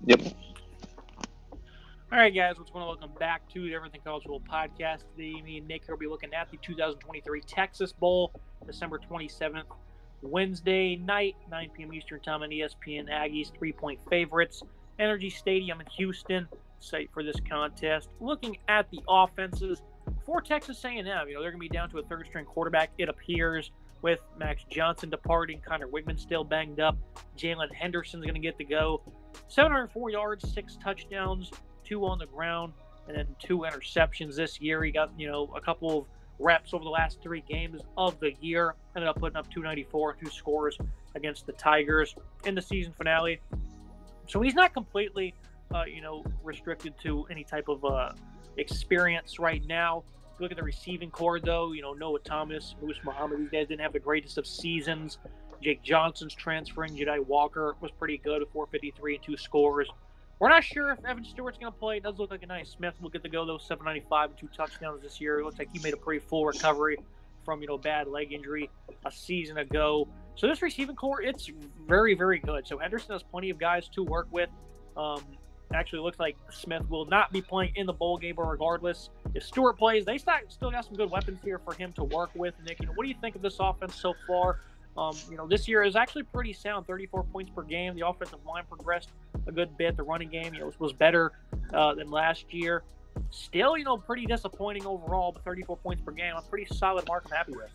Yep. All right, guys, what's going on? Welcome back to the Everything College Bowl podcast. Today, me and Nick will be looking at the 2023 Texas Bowl, December 27th, Wednesday night, 9 p.m. Eastern Time on ESPN. Aggies 3-point favorites. Energy Stadium in Houston, site for this contest. Looking at the offenses for Texas A&M, they're going to be down to a third-string quarterback, it appears, with Max Johnson departing, Connor Wigman still banged up. Jalen Henderson's going to get to go. 704 yards, 6 touchdowns, 2 on the ground, and then 2 interceptions this year. He got, a couple of reps over the last 3 games of the year. Ended up putting up 294 and 2 scores against the Tigers in the season finale. So he's not completely, restricted to any type of experience right now. If you look at the receiving core, though, Noah Thomas, Moose Muhammad, these guys didn't have the greatest of seasons. Jake Johnson's transferring. Jedi Walker was pretty good with 453 and 2 scores. We're not sure if Evan Stewart's going to play. It does look like a nice Smith will get to go, though, 795 and 2 touchdowns this year. It looks like he made a pretty full recovery from, bad leg injury a season ago. So this receiving core, it's very, very good. So Henderson has plenty of guys to work with. Actually, looks like Smith will not be playing in the bowl game, but regardless, if Stewart plays, they still got some good weapons here for him to work with. Nick, what do you think of this offense so far? This year is actually pretty sound, 34 points per game. The offensive line progressed a good bit. The running game, was better than last year. Still, pretty disappointing overall, but 34 points per game, a pretty solid mark I'm happy with.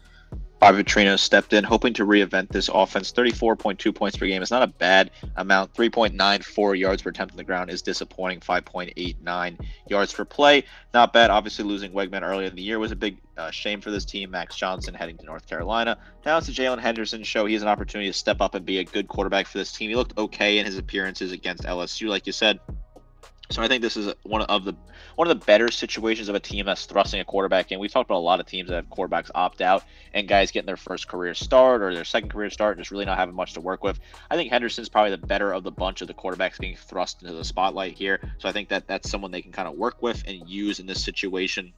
Bobby Petrino stepped in, hoping to reinvent this offense. 34.2 points per game is not a bad amount. 3.94 yards per attempt on the ground is disappointing. 5.89 yards per play, not bad. Obviously, losing Wegman earlier in the year was a big shame for this team. Max Johnson heading to North Carolina. Now it's the Jalen Henderson show. He has an opportunity to step up and be a good quarterback for this team. He looked okay in his appearances against LSU, like you said. So I think this is one of the better situations of a team that's thrusting a quarterback in. We've talked about a lot of teams that have quarterbacks opt out and guys getting their first career start or their second career start and just really not having much to work with. I think Henderson's probably the better of the bunch of the quarterbacks being thrust into the spotlight here. So I think that's someone they can kind of work with and use in this situation.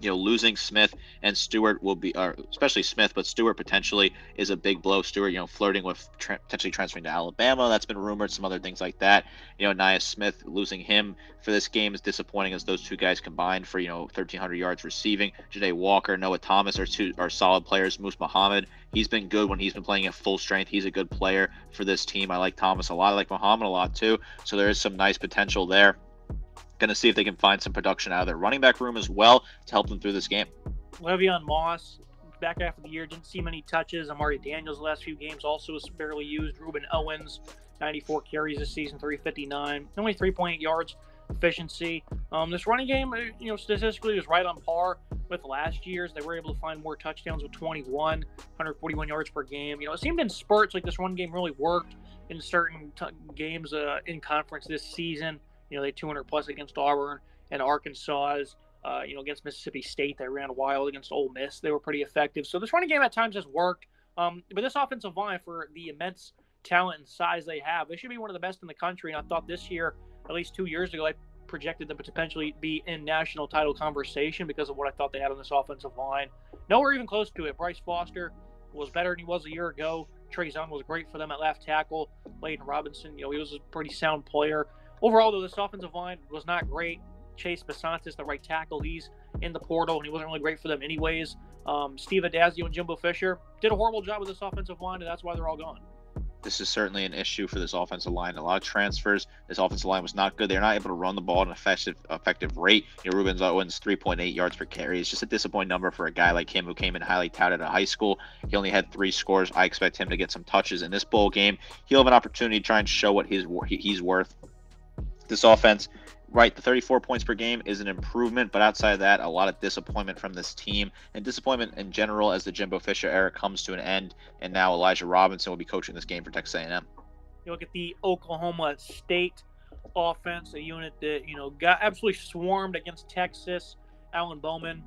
Losing Smith and Stewart will be, especially Smith, but Stewart potentially is a big blow. Stewart, flirting with potentially transferring to Alabama. That's been rumored, some other things like that. Nia Smith, losing him for this game is disappointing as those two guys combined for, 1,300 yards receiving. Janae Walker, Noah Thomas are solid players. Moose Muhammad, he's been good when he's been playing at full strength. He's a good player for this team. I like Thomas a lot. I like Muhammad a lot too. So there is some nice potential there. Going to see if they can find some production out of their running back room as well to help them through this game. Le'Veon Moss, back half of the year, didn't see many touches. Amari Daniels, the last few games, also was barely used. Ruben Owens, 94 carries this season, 359. Only 3.8 yards efficiency. This running game, statistically was right on par with last year's. They were able to find more touchdowns with 141 yards per game. It seemed in spurts like this run game really worked in certain games in conference this season. They had 200 plus against Auburn and Arkansas. Against Mississippi State, they ran wild against Ole Miss. They were pretty effective. So this running game at times has worked. But this offensive line, for the immense talent and size they have, they should be one of the best in the country. And I thought this year, at least 2 years ago, I projected them to potentially be in national title conversation because of what I thought they had on this offensive line. Nowhere even close to it. Bryce Foster was better than he was a year ago. Trey Young was great for them at left tackle. Layden Robinson, he was a pretty sound player. Overall, though, this offensive line was not great. Chase Besantis, the right tackle, he's in the portal, and he wasn't really great for them anyways. Steve Adazio and Jimbo Fisher did a horrible job with this offensive line, and that's why they're all gone. This is certainly an issue for this offensive line. A lot of transfers. This offensive line was not good. They're not able to run the ball at an effective rate. Ruben Owens, 3.8 yards per carry. It's just a disappointing number for a guy like him who came in highly touted at high school. He only had 3 scores. I expect him to get some touches in this bowl game. He'll have an opportunity to try and show what he's worth. This offense, right, the 34 points per game is an improvement, but outside of that, a lot of disappointment from this team and disappointment in general as the Jimbo Fisher era comes to an end, and now Elijah Robinson will be coaching this game for Texas A&M. You look at the Oklahoma State offense, a unit that, got absolutely swarmed against Texas. Alan Bowman,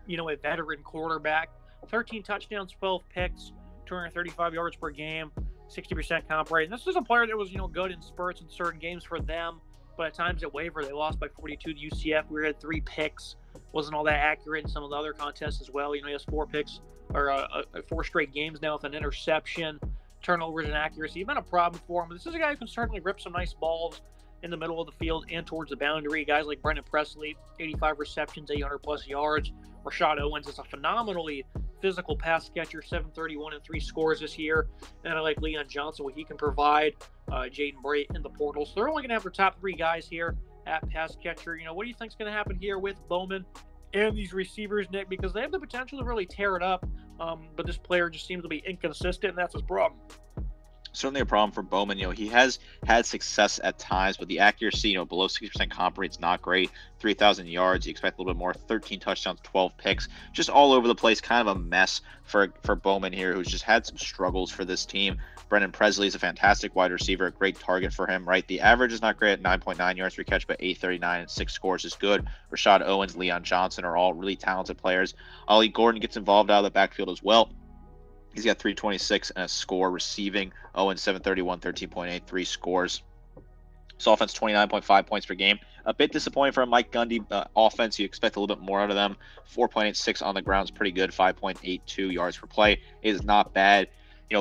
a veteran quarterback, 13 touchdowns, 12 picks, 235 yards per game. 60% comp rate. And this was a player that was, good in spurts in certain games for them, but at times at waiver, they lost by 42 to UCF. We had 3 picks. Wasn't all that accurate in some of the other contests as well. He has 4 picks or 4 straight games now with an interception. turnovers and accuracy have been a problem for him. This is a guy who can certainly rip some nice balls in the middle of the field and towards the boundary. Guys like Brendan Presley, 85 receptions, 800-plus yards. Rashad Owens is a phenomenally physical pass catcher, 731 and 3 scores this year. And I like Leon Johnson, what he can provide. Jaden Bray in the portal. So they're only going to have their top 3 guys here at pass catcher. What do you think is going to happen here with Bowman and these receivers, Nick? Because they have the potential to really tear it up, but this player just seems to be inconsistent, and that's his problem. Certainly a problem for Bowman. He has had success at times, but the accuracy, below 60% comp rate's not great. 3,000 yards, you expect a little bit more. 13 touchdowns, 12 picks, just all over the place. Kind of a mess for Bowman here, who's just had some struggles for this team. Brendan Presley is a fantastic wide receiver, a great target for him, right? The average is not great at 9.9 yards per catch, but 839 and 6 scores is good. Rashad Owens, Leon Johnson are all really talented players. Ollie Gordon gets involved out of the backfield as well. He's got 326 and a score receiving. Owens 731, 13.8, 3 scores. This offense 29.5 points per game. A bit disappointing for a Mike Gundy offense. You expect a little bit more out of them. 4.86 on the ground is pretty good. 5.82 yards per play. It is not bad.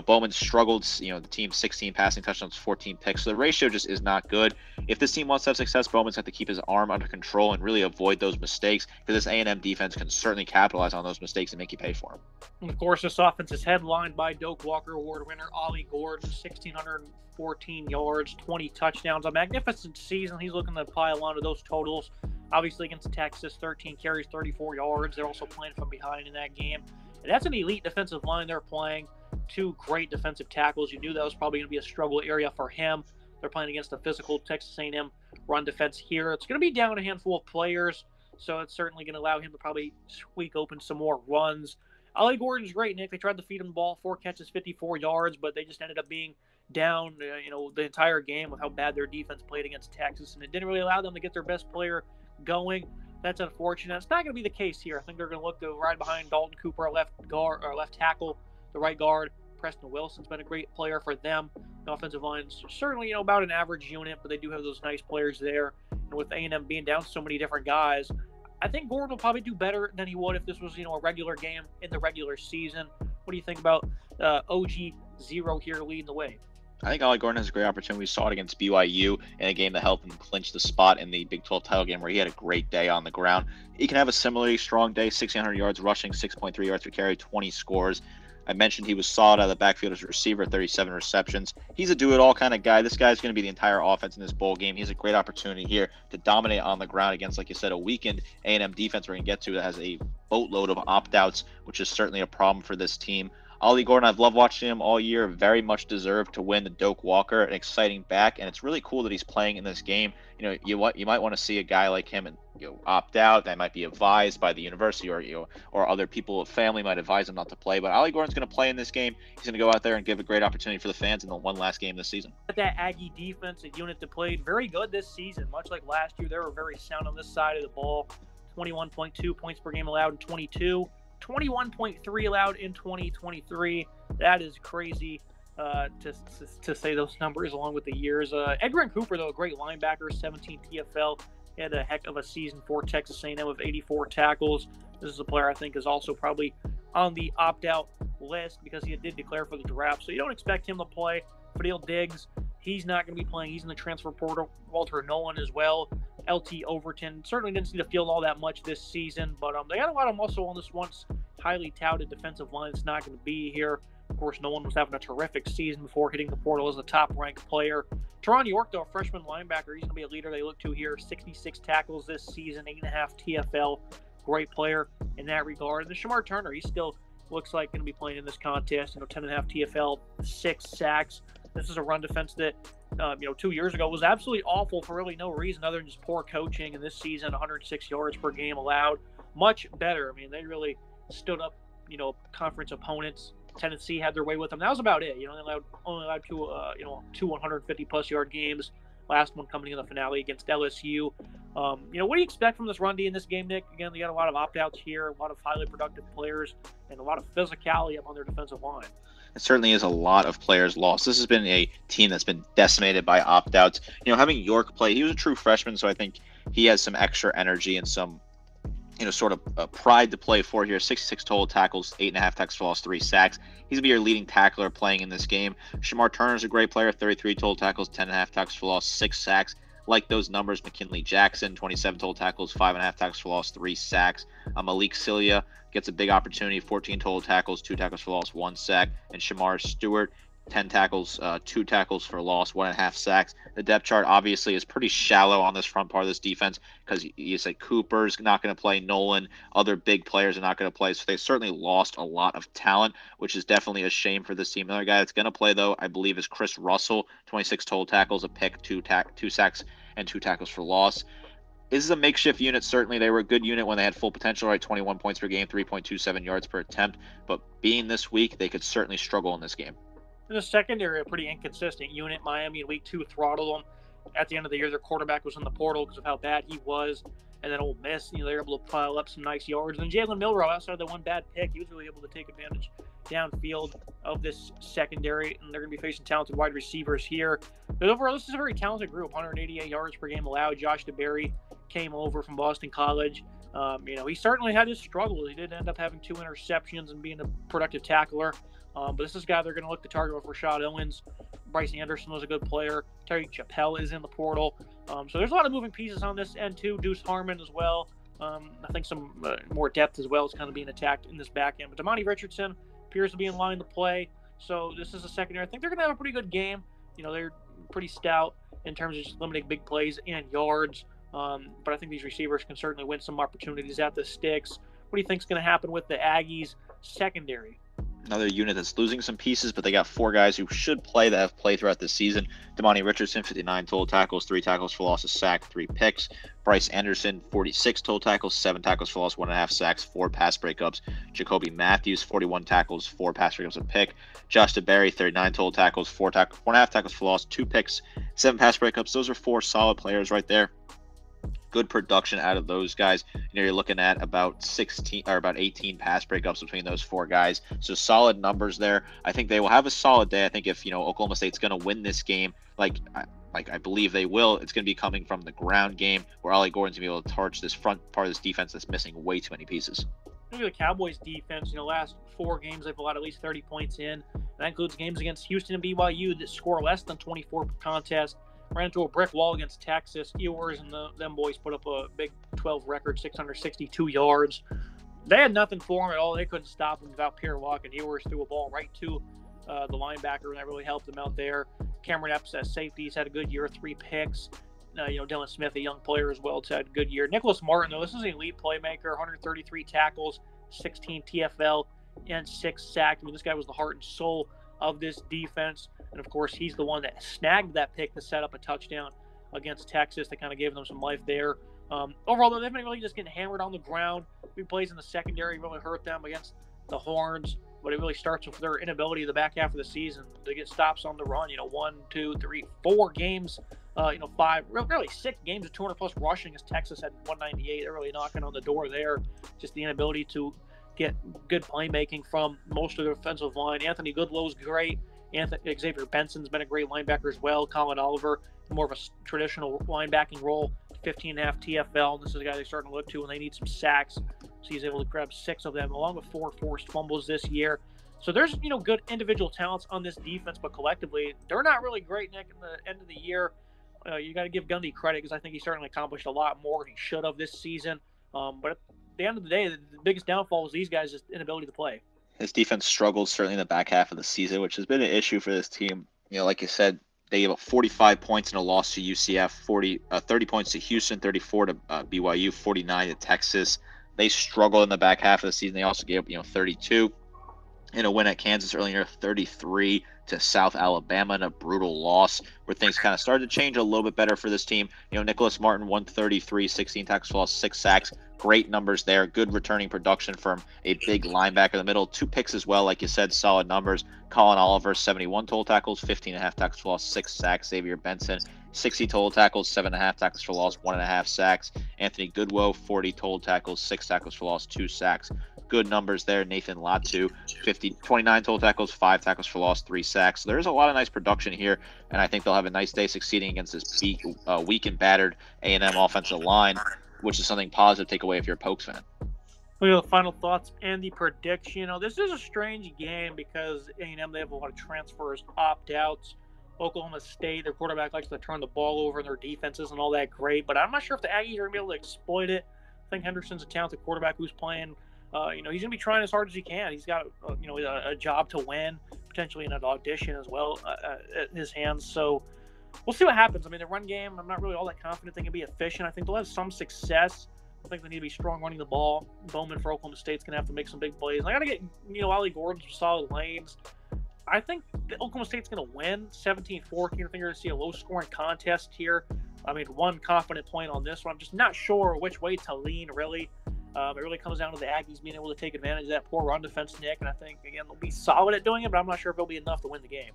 Bowman struggled. The team 16 passing touchdowns, 14 picks. So the ratio just is not good. If this team wants to have success, Bowman's have to keep his arm under control and really avoid those mistakes, because this A&M defense can certainly capitalize on those mistakes and make you pay for them. And of course, this offense is headlined by Doak Walker Award winner Ollie Gordon, 1,614 yards, 20 touchdowns. A magnificent season. He's looking to pile onto those totals. Obviously against Texas, 13 carries, 34 yards. They're also playing from behind in that game. And that's an elite defensive line they're playing. 2 great defensive tackles. You knew that was probably going to be a struggle area for him. They're playing against a physical Texas A&M run defense here. It's going to be down a handful of players, so it's certainly going to allow him to probably squeak open some more runs. Ollie Gordon's great, Nick. They tried to feed him the ball, 4 catches, 54 yards, but they just ended up being down, the entire game with how bad their defense played against Texas, and it didn't really allow them to get their best player going. That's unfortunate. It's not going to be the case here. I think they're going to look to ride behind Dalton Cooper, left guard or left tackle. The right guard, Preston Wilson's been a great player for them. The offensive line's certainly, about an average unit, but they do have those nice players there. And with A&M being down so many different guys, I think Gordon will probably do better than he would if this was, a regular game in the regular season. What do you think about OG Zero here leading the way? I think Ollie Gordon has a great opportunity. We saw it against BYU in a game that helped him clinch the spot in the Big 12 title game, where he had a great day on the ground. He can have a similarly strong day, 1,600 yards rushing, 6.3 yards per carry, 20 scores. I mentioned he was solid out of the backfield as a receiver, 37 receptions. He's a do-it-all kind of guy. This guy's going to be the entire offense in this bowl game. He has a great opportunity here to dominate on the ground against, like you said, a weakened A&M defense we're going to get to that has a boatload of opt-outs, which is certainly a problem for this team. Ollie Gordon, I've loved watching him all year. Very much deserved to win the Doak Walker, an exciting back, and it's really cool that he's playing in this game. You might want to see a guy like him and opt out. That might be advised by the university, or other people, family might advise him not to play. But Ollie Gordon's going to play in this game. He's going to go out there and give a great opportunity for the fans in the one last game this season. That Aggie defense, a unit that played very good this season, much like last year. They were very sound on this side of the ball. 21.2 points per game allowed in 22. 21.3 allowed in 2023. That is crazy to say those numbers along with the years. Edgerrin Cooper, though, a great linebacker, 17 TFL. He had a heck of a season for Texas A&M with 84 tackles. This is a player I think is also probably on the opt-out list because he did declare for the draft. So you don't expect him to play. Fadil Diggs, he's not going to be playing. He's in the transfer portal. Walter Nolan as well. LT Overton certainly didn't see the field all that much this season, but they got a lot of muscle on this once highly touted defensive line. It's not going to be here. Of course, Nolan was having a terrific season before hitting the portal as a top-ranked player. Teron York, though, a freshman linebacker, he's going to be a leader they look to here. 66 tackles this season, 8.5 TFL. Great player in that regard. And then Shamar Turner, he still looks like going to be playing in this contest. 10.5 TFL, 6 sacks. This is a run defense that 2 years ago was absolutely awful for really no reason other than just poor coaching. And this season, 106 yards per game allowed. Much better. I mean, they really stood up, conference opponents. Tennessee had their way with them. That was about it. They only allowed two 150-plus yard games. Last one coming in the finale against LSU. What do you expect from this run D in this game, Nick? Again, they got a lot of opt-outs here, a lot of highly productive players, and a lot of physicality up on their defensive line. It certainly is a lot of players lost. This has been a team that's been decimated by opt-outs. Having York play, he was a true freshman, so I think he has some extra energy and some sort of pride to play for here. 66 total tackles, 8.5 tackles for loss, 3 sacks. He's going to be your leading tackler playing in this game. Shamar Turner's a great player, 33 total tackles, 10.5 tackles for loss, 6 sacks. Like those numbers, McKinley Jackson, 27 total tackles, 5.5 tackles for loss, 3 sacks. Malik Cilia gets a big opportunity, 14 total tackles, 2 tackles for loss, 1 sack. And Shamar Stewart, 10 tackles, 2 tackles for loss, 1.5 sacks. The depth chart obviously is pretty shallow on this front part of this defense because you said Cooper's not going to play, Nolan, other big players are not going to play. So they certainly lost a lot of talent, which is definitely a shame for this team. Another guy that's going to play, though, I believe, is Chris Russell, 26 total tackles, a pick, 2 sacks, and 2 tackles for loss. This is a makeshift unit. Certainly, they were a good unit when they had full potential, right? 21 points per game, 3.27 yards per attempt. But being this weak, they could certainly struggle in this game. In the secondary, a pretty inconsistent unit. Miami in week 2 throttled them. At the end of the year, their quarterback was in the portal because of how bad he was. And then Ole Miss, they were able to pile up some nice yards. And Jalen Milroe, outside of the one bad pick, he was really able to take advantage downfield of this secondary. And they're going to be facing talented wide receivers here. But overall, this is a very talented group. 188 yards per game allowed. Josh DeBerry came over from Boston College. He certainly had his struggles. He did end up having 2 interceptions and being a productive tackler. But this is a guy they're going to look to target with Rashad Owens. Bryce Anderson was a good player. Terry Chappelle is in the portal. So there's a lot of moving pieces on this end, too. Deuce Harmon as well. I think some more depth as well is kind of being attacked in this back end. But Damani Richardson appears to be in line to play. So this is a secondary. I think they're going to have a pretty good game. They're pretty stout in terms of just limiting big plays and yards. But I think these receivers can certainly win some opportunities at the sticks. What do you think is going to happen with the Aggies secondary? Another unit that's losing some pieces, but they got 4 guys who should play that have played throughout the season. Damani Richardson, 59 total tackles, 3 tackles for loss, a sack, 3 picks. Bryce Anderson, 46 total tackles, 7 tackles for loss, 1.5 sacks, 4 pass breakups. Jacoby Matthews, 41 tackles, 4 pass breakups, a pick. Josh DeBerry, 39 total tackles, 1.5 tackles for loss, 2 picks, 7 pass breakups. Those are 4 solid players right there. Good production out of those guys. You're looking at about 18 pass breakups between those 4 guys. So solid numbers there. I think they will have a solid day. I think if Oklahoma State's going to win this game, like I believe they will, it's going to be coming from the ground game where Ollie Gordon's going to be able to torch this front part of this defense that's missing way too many pieces. Look at the Cowboys defense. Last 4 games they've allowed at least 30 points in. That includes games against Houston and BYU that score less than 24 per contest. Ran into a brick wall against Texas. Ewers and them boys put up a Big 12 record, 662 yards. They had nothing for him at all. They couldn't stop him without Pierre Walk, and Ewers threw a ball right to the linebacker, and that really helped them out there. Cameron Epps at safeties had a good year, 3 picks. Dylan Smith, a young player as well, had a good year. Nicholas Martin, though, this is an elite playmaker, 133 tackles, 16 TFL, and 6 sacks. This guy was the heart and soul of this defense. And, of course, he's the one that snagged that pick to set up a touchdown against Texas that kind of gave them some life there. Overall, though, they've been really just getting hammered on the ground. Big plays in the secondary really hurt them against the Horns, but it really starts with their inability in the back half of the season to get stops on the run. 1, 2, 3, 4 games, 5, really 6 games of 200-plus rushing as Texas had 198. They're really knocking on the door there. Just the inability to get good playmaking from most of the defensive line. Anthony Goodlow's great. Xavier Benson's been a great linebacker as well. Colin Oliver, more of a traditional linebacking role, 15.5 TFL. This is a guy they're starting to look to when they need some sacks. So he's able to grab 6 of them, along with 4 forced fumbles this year. So there's, good individual talents on this defense, but collectively, they're not really great, Nick, in the end of the year. You got to give Gundy credit because I think he certainly accomplished a lot more he should have this season. But at the end of the day, the biggest downfall is these guys' inability to play. His defense struggled certainly in the back half of the season, which has been an issue for this team. Like you said, they gave up 45 points in a loss to UCF, 30 points to Houston, 34 to BYU, 49 to Texas. They struggled in the back half of the season. They also gave up, 32 in a win at Kansas earlier, 33 to South Alabama in a brutal loss where things kind of started to change a little bit better for this team. Nicholas Martin, 133, 16 tackles for loss, 6 sacks. Great numbers there. Good returning production from a big linebacker in the middle. 2 picks as well, like you said, solid numbers. Colin Oliver, 71 total tackles, 15.5 tackles for loss, 6 sacks. Xavier Benson, 60 total tackles, 7.5 tackles for loss, 1.5 sacks. Anthony Goodlow, 40 total tackles, 6 tackles for loss, 2 sacks. Good numbers there. Nathan Latu, 29 total tackles, 5 tackles for loss, 3 sacks. So there's a lot of nice production here, and I think they'll have a nice day succeeding against this weak and battered A&M offensive line. which is something positive to take away if you're a Pokes fan. We have the final thoughts and the prediction. This is a strange game because A&M, they have a lot of transfers, opt-outs. Oklahoma State, their quarterback likes to turn the ball over, and their defense isn't all that great. But I'm not sure if the Aggies are going to be able to exploit it. I think Henderson's a talented quarterback who's playing. He's going to be trying as hard as he can. He's got, a job to win, potentially in an audition as well at his hands. So we'll see what happens. I mean, the run game, I'm not really all that confident they can be efficient. I think they'll have some success. I think they need to be strong running the ball. Bowman for Oklahoma State's going to have to make some big plays. And I got to get, Ollie Gordon some solid lanes. I think Oklahoma State's going to win 17-14. I think you're going to see a low-scoring contest here. I mean, one confident point on this one. I'm just not sure which way to lean, really. It really comes down to the Aggies being able to take advantage of that poor run defense, Nick. And I think, again, they'll be solid at doing it, but I'm not sure if it'll be enough to win the game.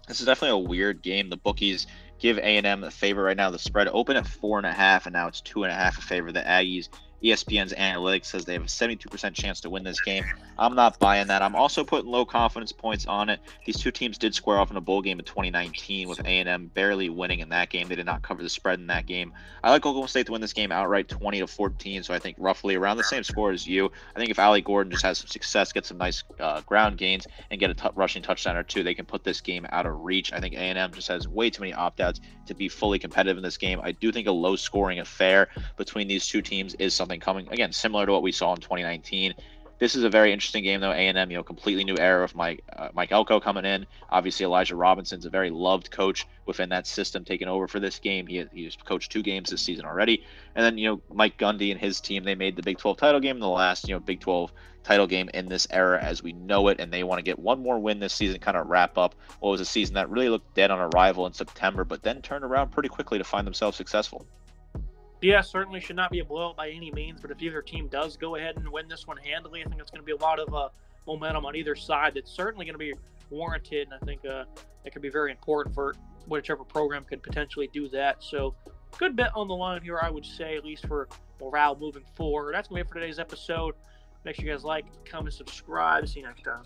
This is definitely a weird game. The bookies give A&M the favor right now. The spread open at 4.5, and now it's 2.5 in favor of the Aggies. ESPN's analytics says they have a 72% chance to win this game. I'm not buying that. I'm also putting low confidence points on it. These two teams did square off in a bowl game in 2019 with A&M barely winning in that game. They did not cover the spread in that game. I like Oklahoma State to win this game outright 20-14, so I think roughly around the same score as you. I think if Allie Gordon just has some success, get some nice ground gains, and get a rushing touchdown or two, they can put this game out of reach. I think A&M just has way too many opt-outs to be fully competitive in this game. I do think a low-scoring affair between these two teams is something coming. Again, similar to what we saw in 2019. This is a very interesting game, though. A&M, completely new era with Mike Elko coming in. Obviously, Elijah Robinson's a very loved coach within that system, taking over for this game. He's coached 2 games this season already. And then, Mike Gundy and his team, they made the Big 12 title game, the last, Big 12 title game in this era as we know it. And they want to get one more win this season, kind of wrap up what was a season that really looked dead on arrival in September, but then turned around pretty quickly to find themselves successful. Yeah, certainly should not be a blowout by any means, but if either team does go ahead and win this one handily, I think it's going to be a lot of momentum on either side that's certainly going to be warranted, and I think it could be very important for whichever program could potentially do that. So good bet on the line here, I would say, at least for morale moving forward. That's going to be it for today's episode. Make sure you guys like, comment, subscribe. See you next time.